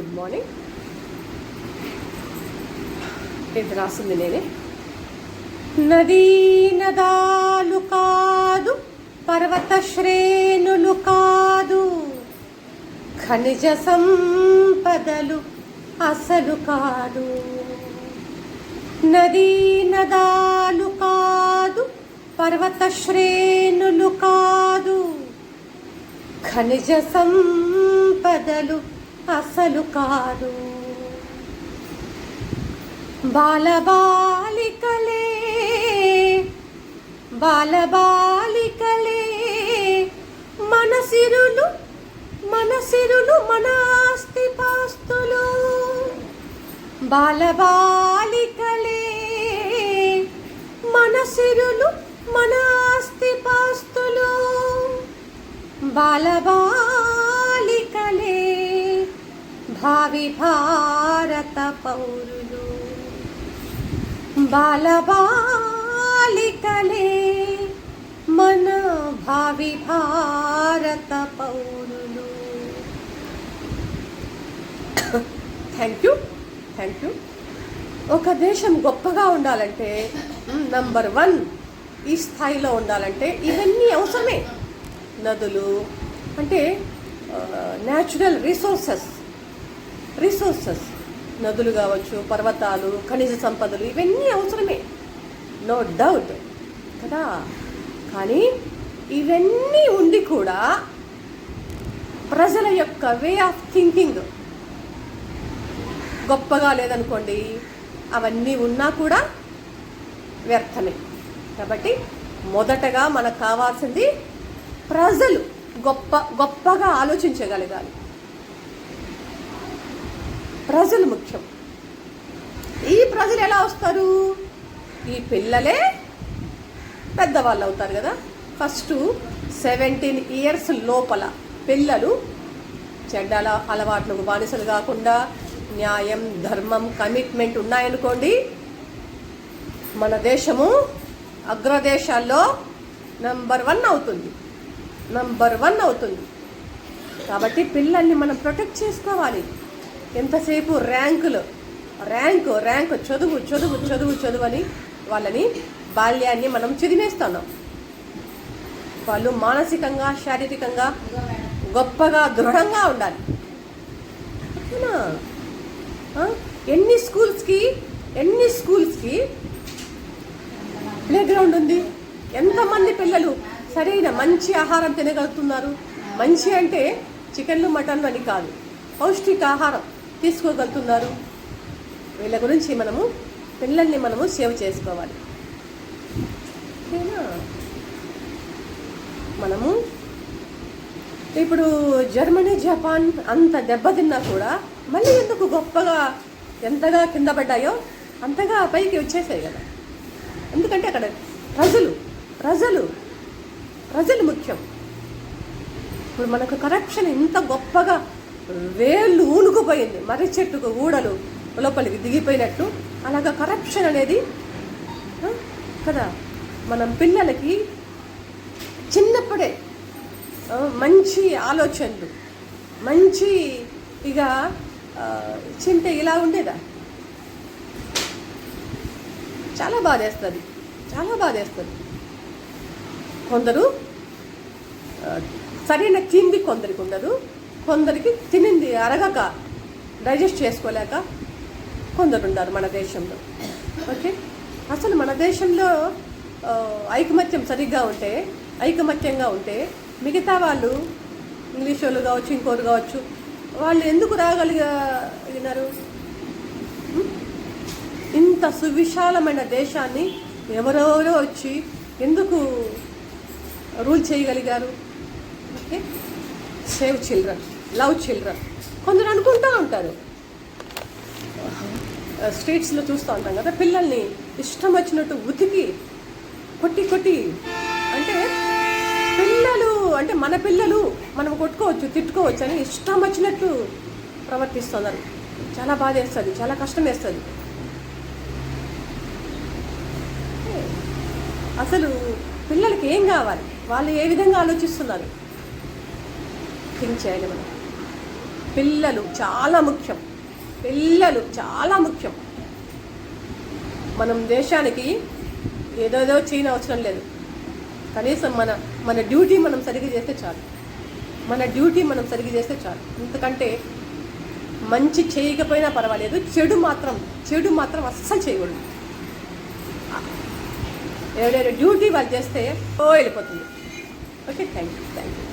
Good morning. ఇది రాసింది నేనే. నదీ నదాలు కాదు, పర్వత శ్రేణులు కాదు, ఖనిజ సంపదలు అసలు కాదు. నదీ నదాలు కాదు, పర్వత శ్రేణులు కాదు, ఖనిజ సంపదలు అసలు కాదు. బాలబాలికలే బాలబాలికలే మనసిరులు మనసిరులు మన ఆస్తిపాస్తులు. బాలబాలికలే మనసిరులు మన ఆస్తిపాస్తులు. బాలబాలికలే భావి భారత పౌరులు. బాలబాలికలే మన భావి భారత పౌరులు. Thank you. ఒక దేశం గొప్పగా ఉండాలంటే నంబర్ 1 ఈ స్థాయిలో ఉండాలంటే ఇవన్నీ అవసరమే. నదులు అంటే న్యాచురల్ రిసోర్సెస్ నదులు కావచ్చు, పర్వతాలు, ఖనిజ సంపదలు, ఇవన్నీ అవసరమే, నో డౌట్ కదా. కానీ ఇవన్నీ ఉండి కూడా ప్రజల యొక్క వే ఆఫ్ థింకింగ్ గొప్పగా లేదనుకోండి, అవన్నీ ఉన్నా కూడా వ్యర్థమే. కాబట్టి మొదటగా మనకు కావాల్సింది ప్రజలు గొప్పగా ఆలోచించగలగాలి. ప్రజలు ముఖ్యం. ఈ ప్రజలు ఎలా వస్తారు? ఈ పిల్లలే పెద్దవాళ్ళు అవుతారు కదా. ఫస్ట్ 17 years లోపల పిల్లలు చెడ్డ అలవాట్లకు బానిసలు కాకుండా న్యాయం, ధర్మం, కమిట్మెంట్ ఉన్నాయనుకోండి, మన దేశము అగ్రదేశాల్లో నంబర్ 1 అవుతుంది. కాబట్టి పిల్లల్ని మనం ప్రొటెక్ట్ చేసుకోవాలి. ఎంతసేపు ర్యాంకు చదువు అని వాళ్ళని బాల్యాన్ని మనం చిదిమేస్తున్నాం. వాళ్ళు మానసికంగా, శారీరకంగా గొప్పగా, దృఢంగా ఉండాలి. ఎన్ని స్కూల్స్కి ప్లే గ్రౌండ్ ఉంది? ఎంతమంది పిల్లలు సరైన మంచి ఆహారం తినగలుగుతున్నారు? మంచి అంటే చికెన్లు, మటన్లు అని కాదు, పౌష్టిక ఆహారం తీసుకోగలుగుతున్నారు. వీళ్ళ గురించి పిల్లల్ని సేవ్ చేసుకోవాలి. ఇప్పుడు జర్మనీ, జపాన్ అంత దెబ్బతిన్నా కూడా మళ్ళీ ఎందుకు గొప్పగా ఎంతగా కింద పడ్డాయో అంతగా పైకి వచ్చేసాయి కదా. ఎందుకంటే అక్కడ ప్రజలు ముఖ్యం. ఇప్పుడు మనకు కరప్షన్ ఇంత గొప్పగా వేళ్ళు ఊనుకుపోయింది, మర్రి చెట్టుకు ఊడలు లోపలికి దిగిపోయినట్టు. అలాగా కరప్షన్ అనేది కదా. మనం పిల్లలకి చిన్నప్పుడే మంచి ఆలోచనలు, మంచి ఇక చింటే ఇలా ఉండేదా? చాలా బాధేస్తుంది. కొందరు సరైన తిండి కొందరికి ఉండదు, కొందరికి తినింది అరగక డైజెస్ట్ చేసుకోలేక కొందరు ఉన్నారు మన దేశంలో. ఓకే, అసలు మన దేశంలో ఐకమత్యంగా ఉంటే మిగతా వాళ్ళు, ఇంగ్లీష్ వాళ్ళు కావచ్చు, ఇంకోరు కావచ్చు, వాళ్ళు ఎందుకు రాగలిగినారు? ఇంత సువిశాలమైన దేశాన్ని ఎవరెవరో వచ్చి ఎందుకు రూల్ చేయగలిగారు? Okay, save children, love children. కొందరు అనుకుంటూ ఉంటారు, స్ట్రీట్స్లో చూస్తూ ఉంటాం కదా, పిల్లల్ని ఇష్టం వచ్చినట్టు ఉతికి కొట్టి అంటే మన పిల్లలు మనం కొట్టుకోవచ్చు, తిట్టుకోవచ్చు అని ఇష్టం వచ్చినట్టు ప్రవర్తిస్తున్నారు. చాలా బాధ వేస్తుంది, చాలా కష్టం వేస్తుంది. అసలు పిల్లలకి ఏం కావాలి, వాళ్ళు ఏ విధంగా ఆలోచిస్తున్నారు థింక్ చేయాలి మనం. పిల్లలు చాలా ముఖ్యం. పిల్లలు చాలా ముఖ్యం. మనం దేశానికి ఏదేదో చేయని అవసరం లేదు. కనీసం మన డ్యూటీ మనం సరిగ్గా చేస్తే చాలు. మన డ్యూటీ మనం సరిగ్గా చేస్తే చాలు. ఎందుకంటే మంచి చేయకపోయినా పర్వాలేదు, చెడు మాత్రం అస్సలు చేయకూడదు. ఎవరైనా డ్యూటీ వాళ్ళు చేస్తే వెళ్ళిపోతుంది. Okay, thank you.